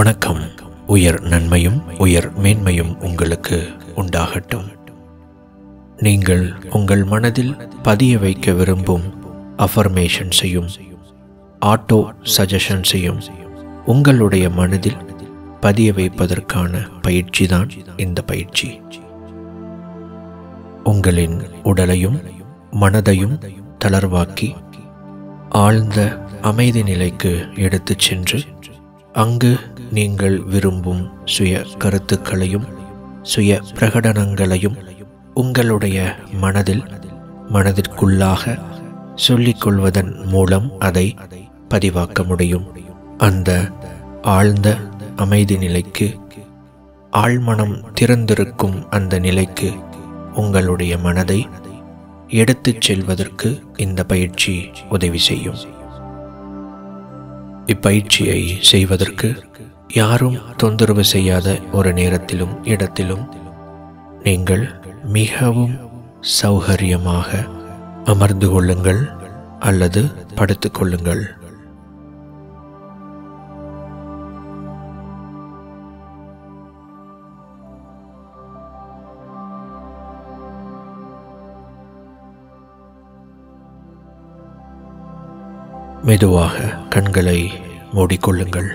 வணக்கம். உயர் நன்மையும் உயர் மேன்மையும் உங்களுக்கு உண்டாகட்டும். நீங்கள் உங்கள் மனதில் பதிய வைக்க விரும்பும் அஃபர்மேஷன்ஸையும் ஆட்டோ சஜஷன்ஸையும் உங்களுடைய மனதில் பதிய வைப்பதற்கான பயிற்சி தான் இந்த பயிற்சி. உங்களின் உடலையும் மனதையும் தளர்வாக்கி ஆழ்ந்த அமைதி நிலைக்கு எடுத்துச் சென்று அங்கு நீங்கள் விரும்பும் சுய கருத்துக்களையும் சுய பிரகடனங்களையும் உங்களுடைய மனதிற்குள்ளாக சொல்லிக்கொள்வதன் மூலம் அதை பதிவாக்க முடியும். அந்த ஆழ்ந்த அமைதி நிலைக்கு, ஆழ்மனம் திறந்திருக்கும் அந்த நிலைக்கு உங்களுடைய மனதை எடுத்துச் செல்வதற்கு இந்த பயிற்சி உதவி செய்யும். இப்பயிற்சியை செய்வதற்கு யாரும் தொந்தரவு செய்யாத ஒரு நேரத்திலும் இடத்திலும் நீங்கள் மிகவும் சௌகரியமாக அமர்ந்து கொள்ளுங்கள் அல்லது படுத்துக் கொள்ளுங்கள். மெதுவாக கண்களை மூடிக்கொள்ளுங்கள்.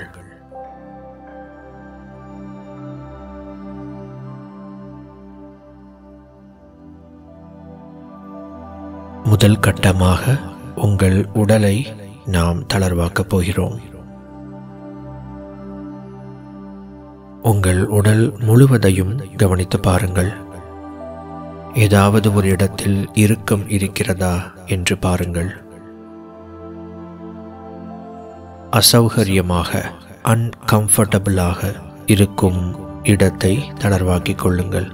முதல் கட்டமாக உங்கள் உடலை நாம் தளர்வாக்கப் போகிறோம். உங்கள் உடல் முழுவதையும் கவனித்து பாருங்கள். ஏதாவது ஒரு இடத்தில் இறுக்கம் இருக்கிறதா என்று பாருங்கள். அசௌகரியமாக அன்கம்ஃபர்டபுளாக இருக்கும் இடத்தை தளர்வாக்கிக் கொள்ளுங்கள்.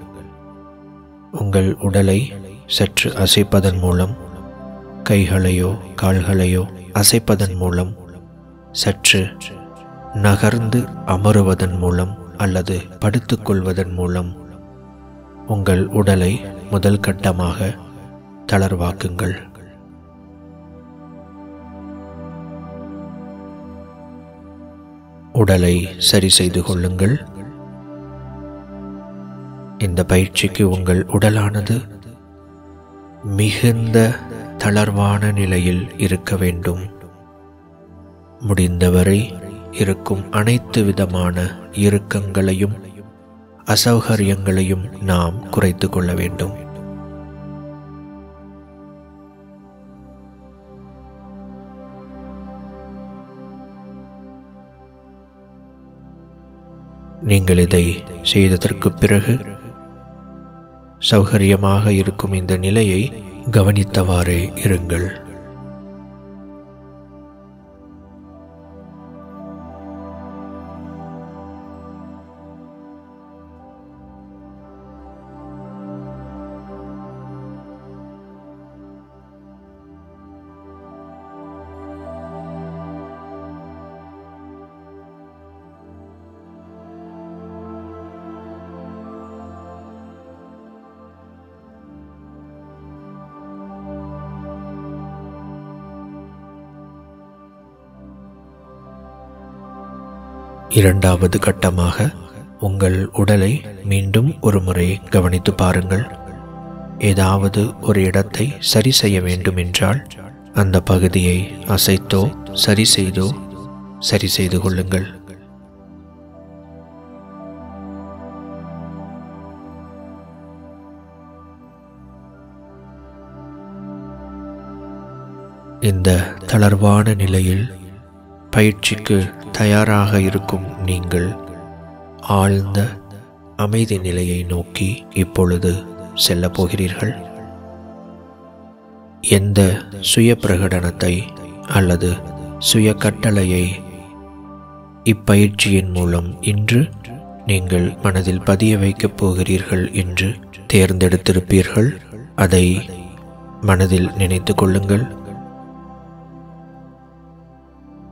உங்கள் உடலை சற்று அசைப்பதன் மூலம், கைகளையோ கால்களையோ அசைப்பதன் மூலம், சற்று நகர்ந்து அமருவதன் மூலம் அல்லது படுத்துக்கொள்வதன் மூலம் உங்கள் உடலை முதல் கட்டமாக தளர்வாக்குங்கள். உடலை சரி செய்து கொள்ளுங்கள். இந்த பயிற்சிக்கு உங்கள் உடலானது மிகுந்த தளர்வான நிலையில் இருக்க வேண்டும். முடிந்தவரை இருக்கும் அனைத்து விதமான இறுக்கங்களையும் அசௌகரியங்களையும் நாம் குறைத்து கொள்ள வேண்டும். நீங்கள் இதை செய்ததற்கு பிறகு சௌகரியமாக இருக்கும் இந்த நிலையை கவனித்தவாறே இருங்கள். இரண்டாவது கட்டமாக உங்கள் உடலை மீண்டும் ஒரு முறை கவனித்து பாருங்கள். ஏதாவது ஒரு இடத்தை சரி செய்ய வேண்டும் என்றால் அந்த பகுதியை அசைத்தோ சரி செய்து கொள்ளுங்கள். இந்த தளர்வான நிலையில் பயிற்சிக்கு தயாராக இருக்கும் நீங்கள் ஆழ்ந்த அமைதி நிலையை நோக்கி இப்பொழுது செல்லப் போகிறீர்கள். எந்த சுய பிரகடனத்தை அல்லது சுய கட்டளையை இப்பயிற்சியின் மூலம் இன்று நீங்கள் மனதில் பதிய வைக்கப் போகிறீர்கள் என்று தேர்ந்தெடுத்திருப்பீர்கள், அதை மனதில் நினைத்து கொள்ளுங்கள்.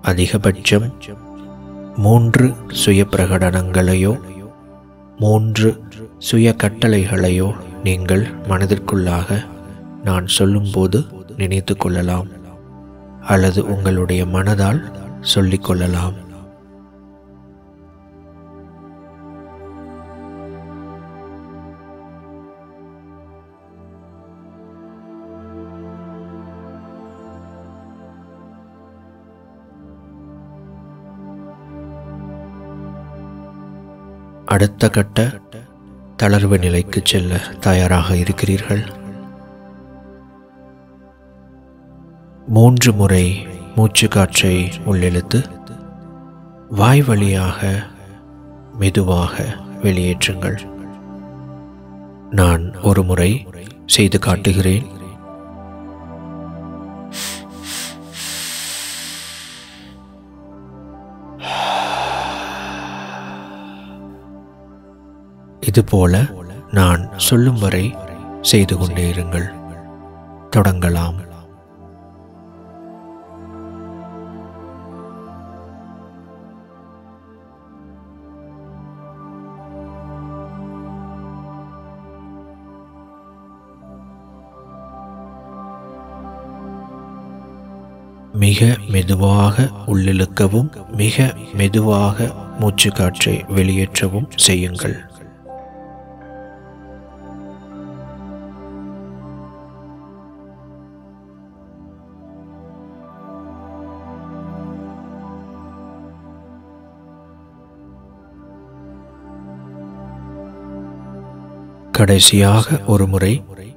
அதிகபட்சம் 3 சுய பிரகடனங்களையோ 3 சுய கட்டளைகளையோ நீங்கள் மனதிற்குள்ளாக நான் சொல்லும்போது நினைத்து கொள்ளலாம் அல்லது உங்களுடைய மனதால் சொல்லிக் கொள்ளலாம். அடுத்த கட்ட தளர்வு நிலைக்கு செல்ல தயாராக இருக்கிறீர்கள். 3 முறை மூச்சு காற்றை உள்ளிழுத்து வாய் வழியாக மெதுவாக வெளியேற்றுங்கள். நான் ஒரு முறை செய்து காட்டுகிறேன். இதுபோல நான் சொல்லும் வரை செய்து கொண்டே இருங்கள். தொடங்கலாம். மிக மெதுவாக உள்ளிழுக்கவும் மிக மெதுவாக மூச்சு காற்றை வெளியேற்றவும் செய்யுங்கள். கடைசியாக ஒரு முறை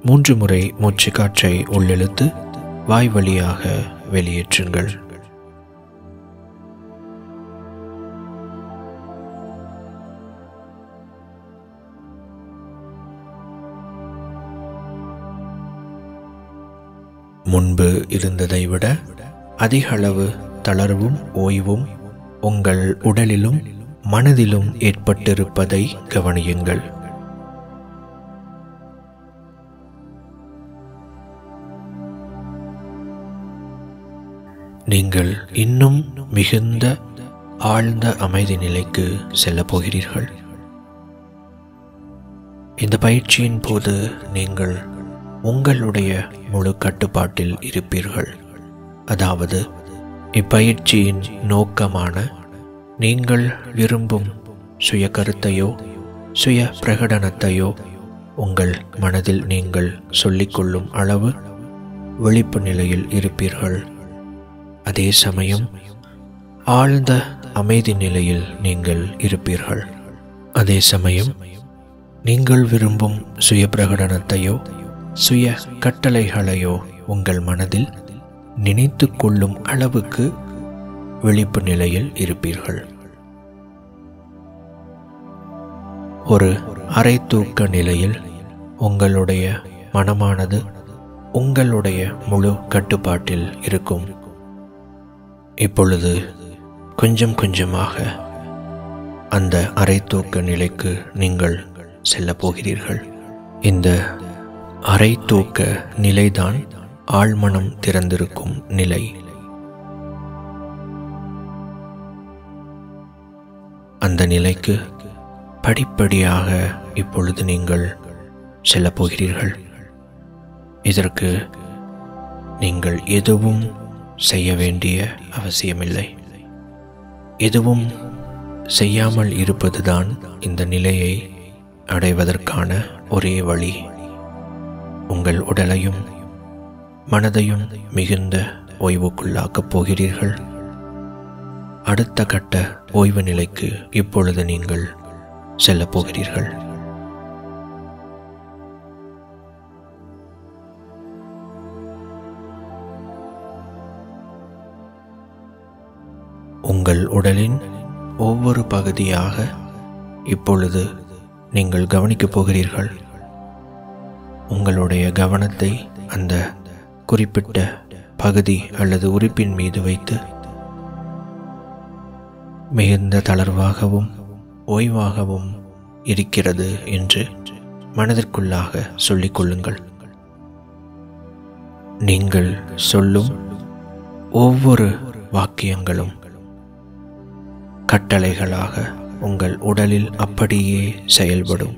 3 முறை மூச்சு காற்றை உள்ளிழுத்து வாய் வழியாக வெளியேற்றுங்கள். முன்பு இருந்ததை விட அதிக அளவு தளர்வும் ஓய்வும் உங்கள் உடலிலும் மனதிலும் ஏற்பட்டிருப்பதை கவனியுங்கள். நீங்கள் இன்னும் மிகுந்த ஆழ்ந்த அமைதி நிலைக்கு செல்லப் போகிறீர்கள். இந்த பயிற்சியின் போது நீங்கள் உங்களுடைய முழு கட்டுப்பாட்டில் இருப்பீர்கள். அதாவது இப்பயிற்சியின் நோக்கமான நீங்கள் விரும்பும் சுய கருத்தையோ சுய பிரகடனத்தையோ உங்கள் மனதில் நீங்கள் சொல்லிக்கொள்ளும் அளவு விழிப்பு நிலையில் இருப்பீர்கள். அதே சமயம் ஆழ்ந்த அமைதி நிலையில் நீங்கள் இருப்பீர்கள். அதே சமயம் நீங்கள் விரும்பும் சுய பிரகடனத்தையோ சுய கட்டளைகளையோ உங்கள் மனதில் நினைத்து கொள்ளும் அளவுக்கு விழிப்பு நிலையில் இருப்பீர்கள். ஒரு அரை தூக்க நிலையில் உங்களுடைய மனமானது உங்களுடைய முழு கட்டுப்பாட்டில் இருக்கும். இப்பொழுது கொஞ்சம் கொஞ்சமாக அந்த அரை தூக்க நிலைக்கு நீங்கள் செல்லப் போகிறீர்கள். இந்த அரை தூக்க நிலைதான் ஆழ்மனம் திறந்திருக்கும் நிலை. அந்த நிலைக்கு படிப்படியாக இப்பொழுது நீங்கள் செல்லப் போகிறீர்கள். இதற்கு நீங்கள் எதுவும் செய்ய வேண்டிய அவசியமில்லை. எதுவும் செய்யாமல் இருப்பதுதான் இந்த நிலையை அடைவதற்கான ஒரே வழி. உங்கள் உடலையும் மனதையும் மிகுந்த ஓய்வுக்குள்ளாக்கப் போகிறீர்கள். அடுத்த கட்ட ஓய்வு நிலைக்கு இப்பொழுது நீங்கள் செல்லப் போகிறீர்கள். உங்கள் உடலின் ஒவ்வொரு பகுதியாக இப்பொழுது நீங்கள் கவனிக்கப் போகிறீர்கள். உங்களுடைய கவனத்தை அந்த குறிப்பிட்ட பகுதி அல்லது உறுப்பின் மீது வைத்து மிகுந்த தளர்வாகவும் ஓய்வாகவும் இருக்கிறது என்று மனதிற்குள்ளாக சொல்லிக் கொள்ளுங்கள். நீங்கள் சொல்லும் ஒவ்வொரு வாக்கியங்களும் கட்டளைகளாக உங்கள் உடலில் அப்படியே செயல்படும்.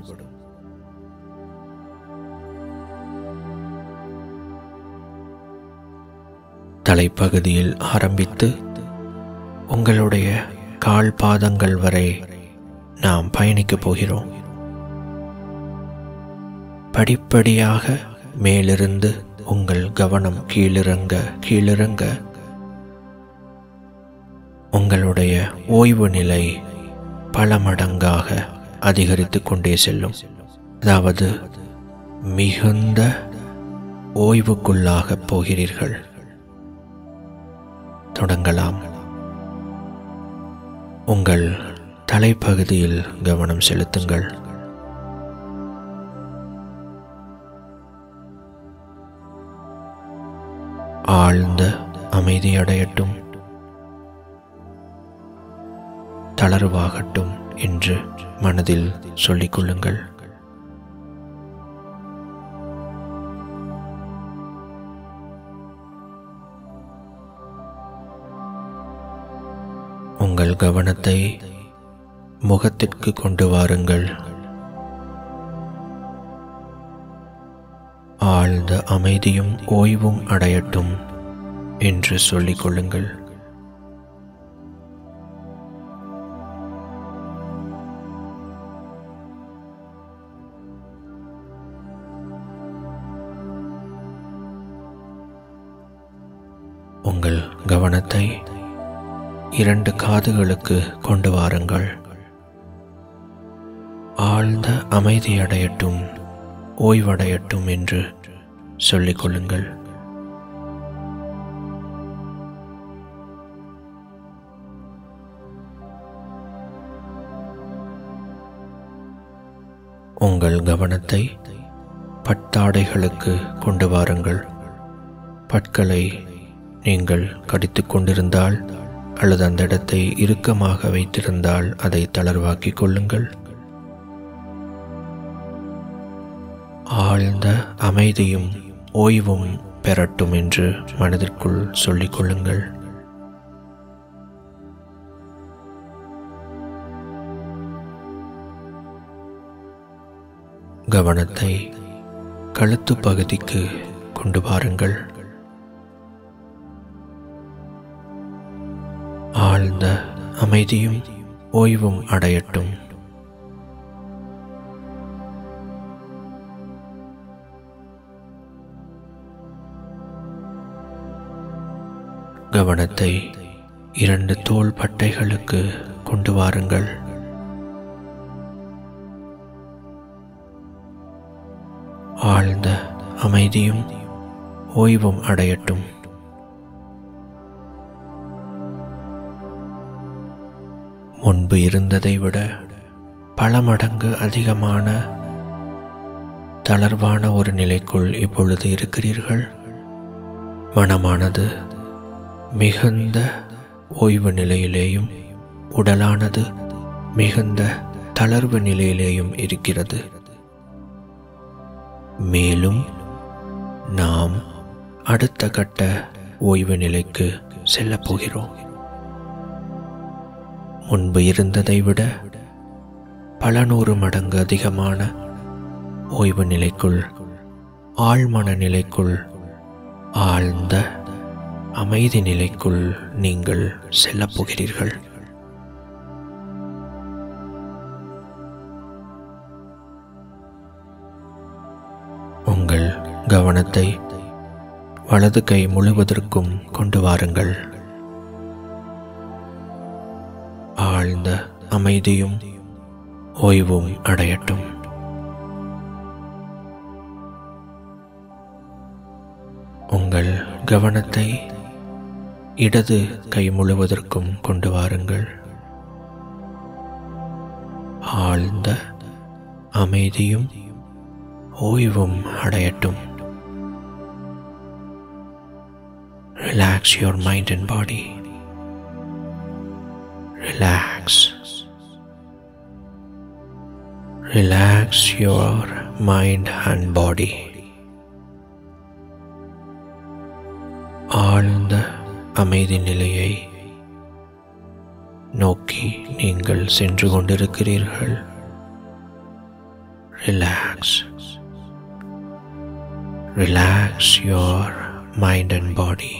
தலைப்பகுதியில் ஆரம்பித்து உங்களுடைய கால் பாதங்கள் வரை நாம் பயணிக்கப் போகிறோம். படிப்படியாக மேலிருந்து உங்கள் கவனம் கீழிறங்க உங்களுடைய ஓய்வு நிலை பல மடங்காக அதிகரித்து கொண்டே செல்லும். அதாவது மிகுந்த ஓய்வுக்குள்ளாக போகிறீர்கள். தொடங்கலாம். உங்கள் தலைப்பகுதியில் கவனம் செலுத்துங்கள். ஆழ்ந்த அமைதி அடையட்டும், தளர்வாகட்டும் என்று மனதில் சொல்லிக் கொள்ளுங்கள். உங்கள் கவனத்தை முகத்திற்கு கொண்டு வாருங்கள். ஆழ்ந்த அமைதியும் ஓய்வும் அடையட்டும் என்று சொல்லிக் கொள்ளுங்கள். உங்கள் கவனத்தை 2 காதுகளுக்கு கொண்டு வாருங்கள். ஆழ்ந்த அமைதி அடையட்டும், ஓய்வடையட்டும் என்று சொல்லிக் கொள்ளுங்கள். உங்கள் கவனத்தை பட்டாடைகளுக்கு கொண்டு வாருங்கள். பற்களை நீங்கள் கடித்துக் கொண்டிருந்தால் அல்லது அந்த இடத்தை இறுக்கமாக வைத்திருந்தால் அதை தளர்வாக்கிக் கொள்ளுங்கள். ஆழ்ந்த அமைதியும் ஓய்வும் பெறட்டும் என்று மனதிற்குள் சொல்லிக் கொள்ளுங்கள். கவனத்தை கழுத்து பகுதிக்கு கொண்டு வாருங்கள். ஆழ்ந்த அமைதியும் ஓய்வும் அடையட்டும். கவனத்தை 2 தோள் பட்டைகளுக்கு கொண்டு வாருங்கள். ஆழ்ந்த அமைதியும் ஓய்வும் அடையட்டும். முன்பு இருந்ததை விட பல மடங்கு அதிகமான தளர்வான ஒரு நிலைக்குள் இப்பொழுது இருக்கிறீர்கள். மனமானது மிகுந்த ஓய்வு நிலையிலேயும் உடலானது மிகுந்த தளர்வு நிலையிலேயும் இருக்கிறது. மேலும் நாம் அடுத்த கட்ட ஓய்வு நிலைக்கு செல்லப் போகிறோம். முன்பு இருந்ததை விட பல 100 மடங்கு அதிகமான ஓய்வு நிலைக்குள், ஆழ்மன நிலைக்குள், ஆழ்ந்த அமைதி நிலைக்குள் நீங்கள் செல்லப் போகிறீர்கள். உங்கள் கவனத்தை வலது கை முழுவதற்கும் கொண்டு வாருங்கள். ஆழ்ந்த அமைதியும் ஓய்வும் அடையட்டும். உங்கள் கவனத்தை இடது கை முழுவதற்கும் கொண்டு வாருங்கள். ஆழ்ந்த அமைதியும் ஓய்வும் அடையட்டும். Relax your mind and body. Relax. Relax your mind and body. ஆழ்ந்த அமைதி நிலையை நோக்கி நீங்கள் சென்று கொண்டிருக்கிறீர்கள். Relax. Relax your mind and body.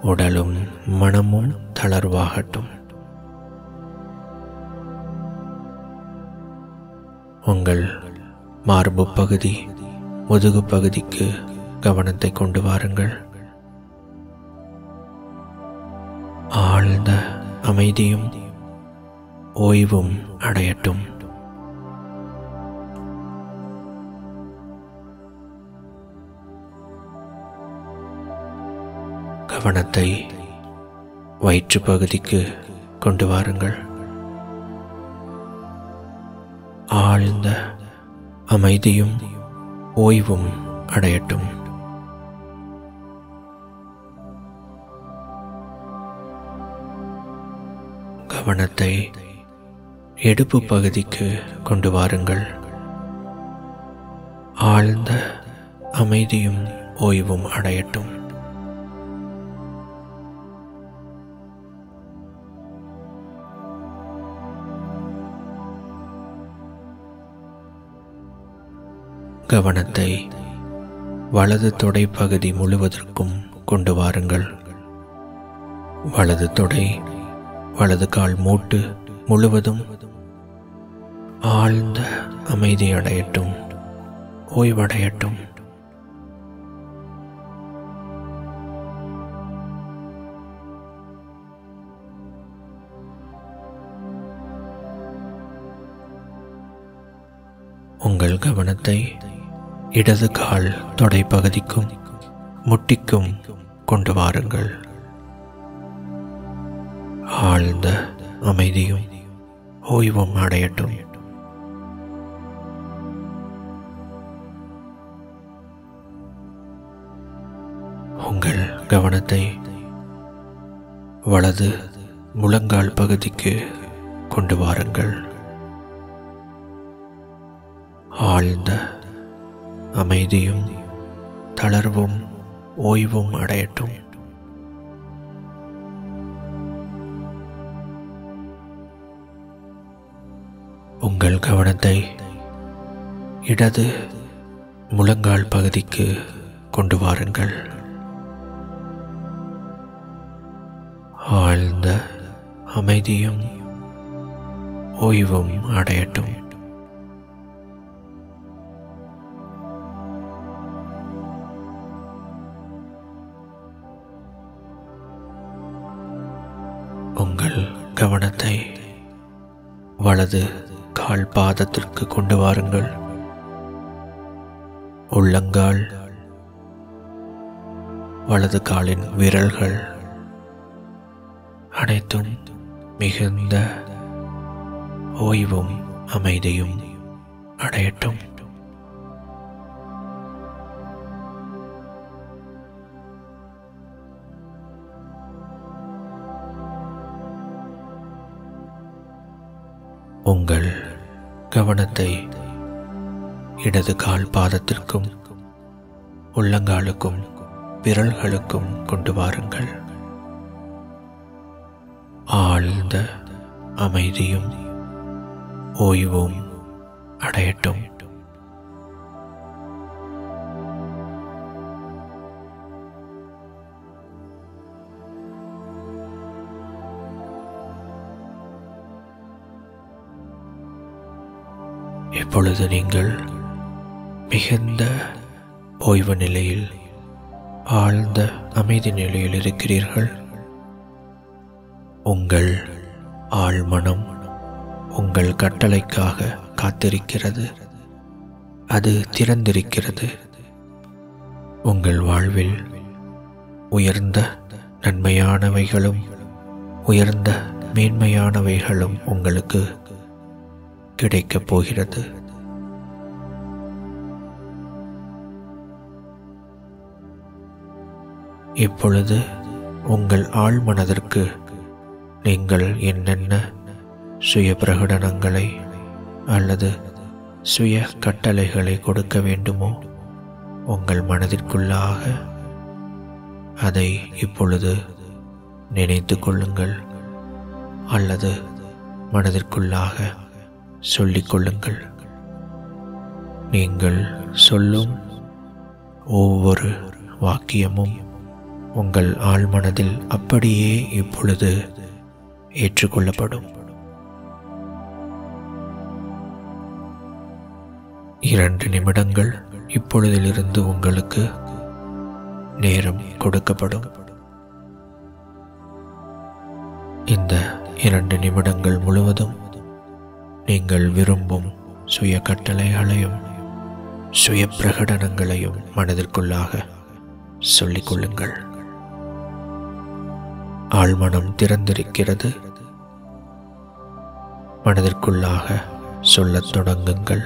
உடலும் மனமும் தளர்வாகட்டும். உங்கள் மார்பு பகுதி, முதுகு பகுதிக்கு கவனத்தை கொண்டு வாருங்கள். ஆழ்ந்த அமைதியும் ஓய்வும் அடையட்டும். கவனத்தை வயிற்று பகுதிக்கு கொண்டு வாருங்கள். ஆழ்ந்த அமைதியும் ஓய்வும் அடையட்டும். கவனத்தை இடுப்பு பகுதிக்கு கொண்டு வாருங்கள். ஆழ்ந்த அமைதியும் ஓய்வும் அடையட்டும். கவனத்தை வலது தொடை பகுதி முழுவதற்கும் கொண்டு வாருங்கள். வலது தொடை, வலது கால் மூட்டு முழுவதும் ஆழ்ந்த அமைதி அடையட்டும், ஓய்வடையட்டும். உங்கள் கவனத்தை இடது கால் தொடை பகுதிக்கும் முட்டிக்கும் கொண்டு வாருங்கள். ஆழ்ந்த அமைதியும் ஓய்வும் அடையட்டும். உங்கள் கவனத்தை வலது முழங்கால் பகுதிக்கு கொண்டு வாருங்கள். ஆழ்ந்த அமைதியும் தளர்வும் ஓய்வும் அடையட்டும். உங்கள் கவனத்தை இடது முழங்கால் பகுதிக்கு கொண்டு வாருங்கள். ஆழ்ந்த அமைதியும் ஓய்வும் அடையட்டும். உங்கள் கவனத்தை வலது கால் பாதத்திற்கு கொண்டு வாருங்கள். உள்ளங்கால், வலது காலின் விரல்கள் அனைத்தும் மிகுந்த ஓய்வும் அமைதியும் அடையட்டும். உங்கள் கவனத்தை இடது கால் பாதத்திற்கும் உள்ளங்காலுக்கும் விரல்களுக்கும் கொண்டு வாருங்கள். ஆழ்ந்த அமைதியும் ஓய்வும் அடையட்டும். இப்பொழுது நீங்கள் மிகுந்த ஓய்வு நிலையில், ஆழ்ந்த அமைதி நிலையில் இருக்கிறீர்கள். உங்கள் ஆழ்மனம் உங்கள் கட்டளைக்காக காத்திருக்கிறது. அது திறந்திருக்கிறது. உங்கள் வாழ்வில் உயர்ந்த நன்மையானவைகளும் உயர்ந்த மேன்மையானவைகளும் உங்களுக்கு கிடைக்கப் போகிறது. இப்பொழுது உங்கள் ஆழ்மனதிற்கு நீங்கள் என்னென்ன சுய பிரகடனங்களை அல்லது சுய கட்டளைகளை கொடுக்க வேண்டுமோ உங்கள் மனதிற்குள்ளாக அதை இப்பொழுது நினைத்து கொள்ளுங்கள் அல்லது மனதிற்குள்ளாக சொல்லிக் கொள்ளுங்கள். நீங்கள் சொல்லும் ஒவ்வொரு வாக்கியமும் உங்கள் ஆழ்மனதில் அப்படியே இப்பொழுது ஏற்றுக்கொள்ளப்படும். 2 நிமிடங்கள் இப்பொழுதிலிருந்து உங்களுக்கு நேரம் கொடுக்கப்படும். இந்த 2 நிமிடங்கள் முழுவதும் நீங்கள் விரும்பும் சுய கட்டளைகளையும் சுய பிரகடனங்களையும் மனதிற்குள்ளாக சொல்லிக் கொள்ளுங்கள். ஆழ்மனம் திறந்திருக்கிறது. மனதிற்குள்ளாக சொல்லத் தொடங்குங்கள்.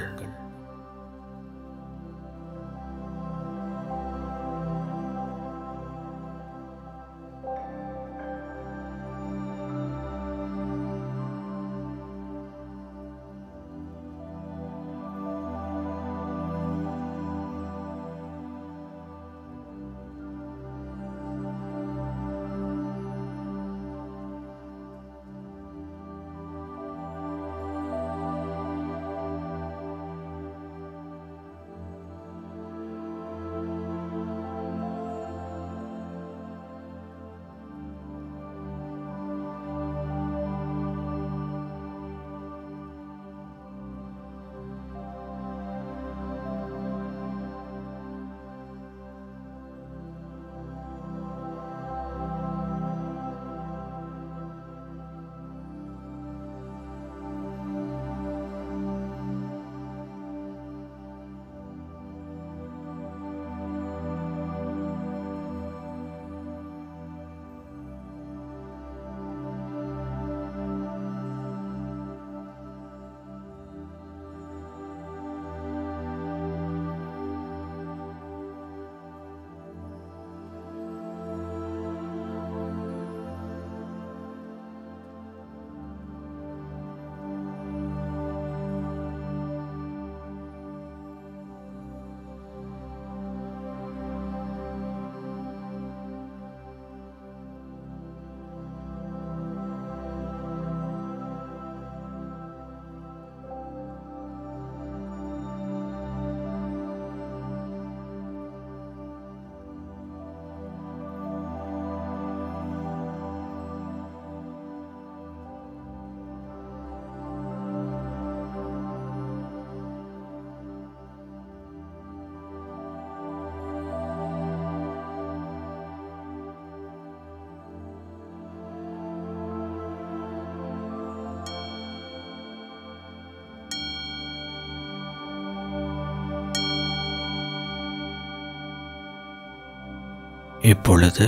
இப்பொழுது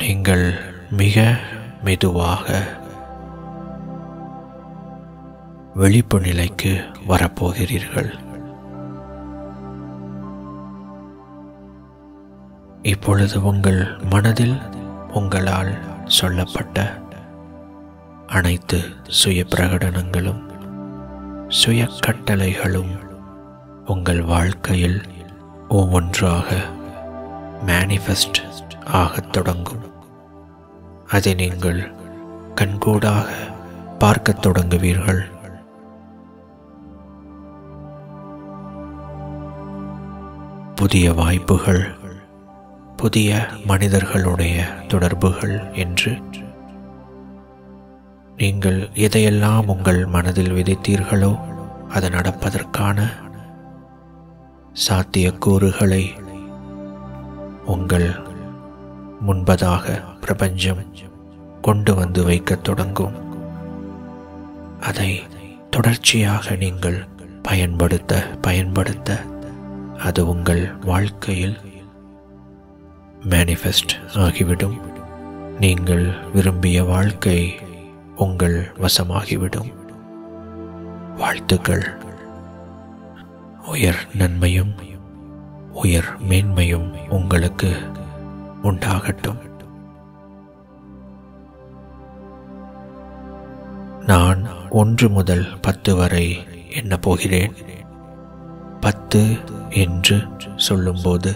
நீங்கள் மிக மெதுவாக விழிப்பு நிலைக்கு வரப்போகிறீர்கள். இப்பொழுது உங்கள் மனதில் உங்களால் சொல்லப்பட்ட அனைத்து சுய பிரகடனங்களும் சுய கட்டளைகளும் உங்கள் வாழ்க்கையில் ஒவ்வொன்றாக மேனிஃபெஸ்ட் ஆகத் தொடங்கும். அதை நீங்கள் கண்கூடாக பார்க்கத் தொடங்குவீர்கள். புதிய வாய்ப்புகள், புதிய மனிதர்களுடைய தொடர்புகள் என்று நீங்கள் எதையெல்லாம் உங்கள் மனதில் விதைத்தீர்களோ அது நடப்பதற்கான சாத்தியக்கூறுகளை உங்கள் முன்பதாக பிரபஞ்சம் கொண்டு வந்து வைக்கத் தொடங்கும். அதை தொடர்ச்சியாக நீங்கள் பயன்படுத்த அது உங்கள் வாழ்க்கையில் மேனிஃபெஸ்ட் ஆகிவிடும். நீங்கள் விரும்பிய வாழ்க்கை உங்கள் வசமாகிவிடும். வாழ்த்துக்கள். உயர் நன்மையும் உயர் மேன்மையும் உங்களுக்கு உண்டாகட்டும். நான் 1 முதல் 10 வரை எண்ணப் போகிறேன். 10 என்று சொல்லும்போது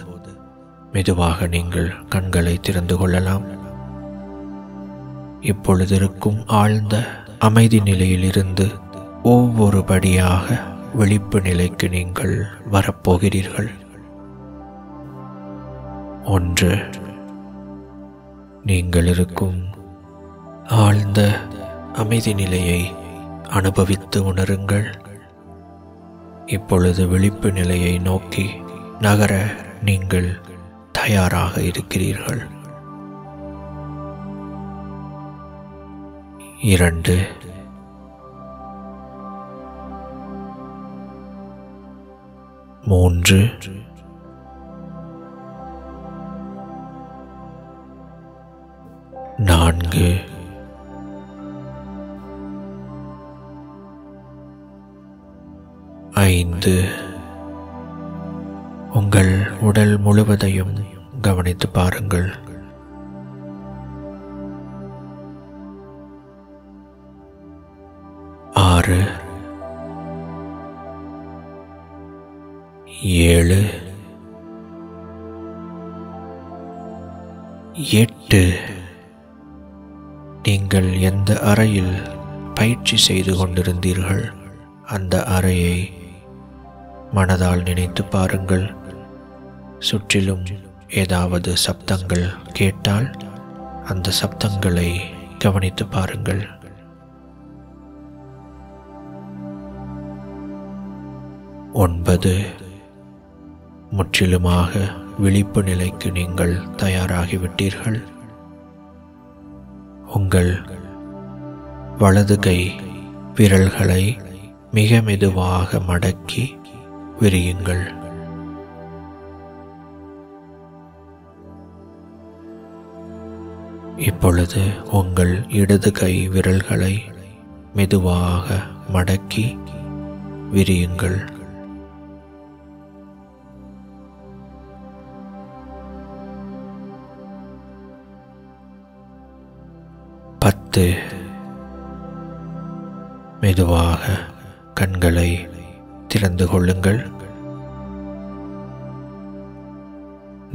மெதுவாக நீங்கள் கண்களை திறந்து கொள்ளலாம். இப்பொழுது இருக்கும் ஆழ்ந்த அமைதி நிலையிலிருந்து ஒவ்வொரு படியாக விழிப்பு நிலைக்கு நீங்கள் வரப்போகிறீர்கள். 1. நீங்கள் இருக்கும் ஆழ்ந்த அமைதி நிலையை அனுபவித்து உணருங்கள். இப்பொழுது விழிப்பு நிலையை நோக்கி நகர நீங்கள் தயாராக இருக்கிறீர்கள். 2 3 4 5 உங்கள் உடல் முழுவதையும் கவனித்து பாருங்கள். 6 7 8 நீங்கள் எந்த அறையில் பயிற்சி செய்து கொண்டிருந்தீர்கள் அந்த அறையை மனதால் நினைத்து பாருங்கள். சுற்றிலும் ஏதாவது சப்தங்கள் கேட்டால் அந்த சப்தங்களை கவனித்து பாருங்கள். 9 முற்றிலுமாக விழிப்பு நிலைக்கு நீங்கள் தயாராகிவிட்டீர்கள். உங்கள் வலது கை விரல்களை மிக மெதுவாக மடக்கி விரியுங்கள். இப்பொழுது உங்கள் இடது கை விரல்களை மெதுவாக மடக்கி விரியுங்கள். 10 மெதுவாக கண்களை திறந்து கொள்ளுங்கள்.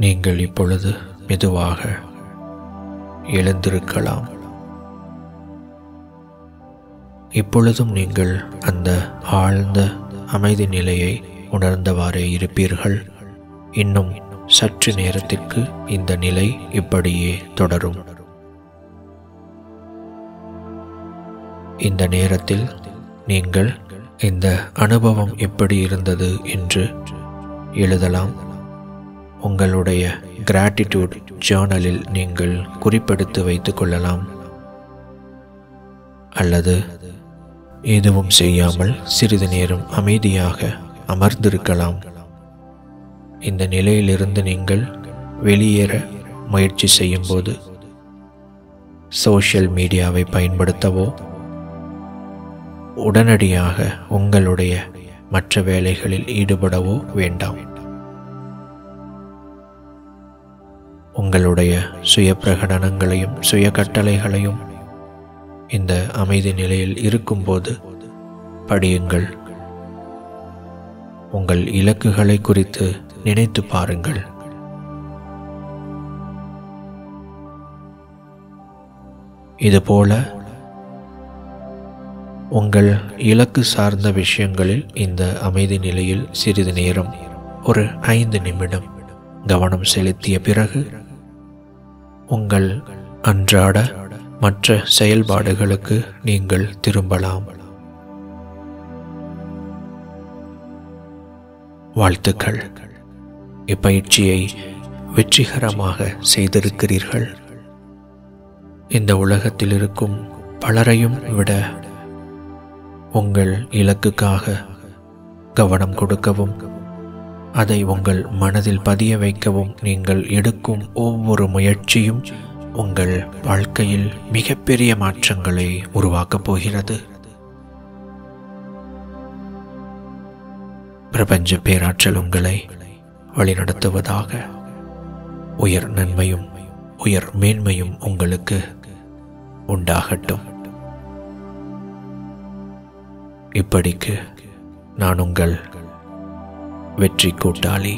நீங்கள் இப்பொழுது மெதுவாக எழுந்திருக்கலாம். இப்பொழுதும் நீங்கள் அந்த ஆழ்ந்த அமைதி நிலையை உணர்ந்தவாறே இருப்பீர்கள். இன்னும் சற்று நேரத்திற்கு இந்த நிலை இப்படியே தொடரும். இந்த நேரத்தில் நீங்கள் இந்த அனுபவம் எப்படி இருந்தது என்று எழுதலாம். உங்களுடைய கிராட்டிடியூட் ஜர்னலில் நீங்கள் குறிப்பெடுத்து வைத்துக் கொள்ளலாம். அல்லது எதுவும் செய்யாமல் சிறிது நேரம் அமைதியாக அமர்ந்திருக்கலாம். இந்த நிலையிலிருந்து நீங்கள் வெளியேற முயற்சி செய்யும்போது சோஷியல் மீடியாவை பயன்படுத்தவோ உடனடியாக உங்களுடைய மற்ற வேலைகளில் ஈடுபடவோ வேண்டாம். உங்களுடைய சுய பிரகடனங்களையும் சுய கட்டளைகளையும் இந்த அமைதி நிலையில் இருக்கும்போது படியுங்கள். உங்கள் இலக்குகளை குறித்து நினைத்து பாருங்கள். இதுபோல உங்கள் இலக்கு சார்ந்த விஷயங்களில் இந்த அமைதி நிலையில் சிறிது நேரம், ஒரு 5 நிமிடம் கவனம் செலுத்திய பிறகு உங்கள் அன்றாட மற்ற செயல்பாடுகளுக்கு நீங்கள் திரும்பலாம். வாழ்த்துக்கள். இப்பயிற்சியை வெற்றிகரமாக செய்திருக்கிறீர்கள். இந்த உலகத்தில் இருக்கும் பலரையும் விட உங்கள் இலக்குக்காக கவனம் கொடுக்கவும் அதை உங்கள் மனதில் பதிய வைக்கவும் நீங்கள் எடுக்கும் ஒவ்வொரு முயற்சியும் உங்கள் வாழ்க்கையில் மிகப்பெரிய மாற்றங்களை உருவாக்கப் போகிறது. பிரபஞ்ச பேராற்றல் உங்களை வழிநடத்துவதாக. உயர் நன்மையும் உயர் மேன்மையும் உங்களுக்கு உண்டாகட்டும். இப்படிக்கு நான் உங்கள் வெற்றி கூட்டாளி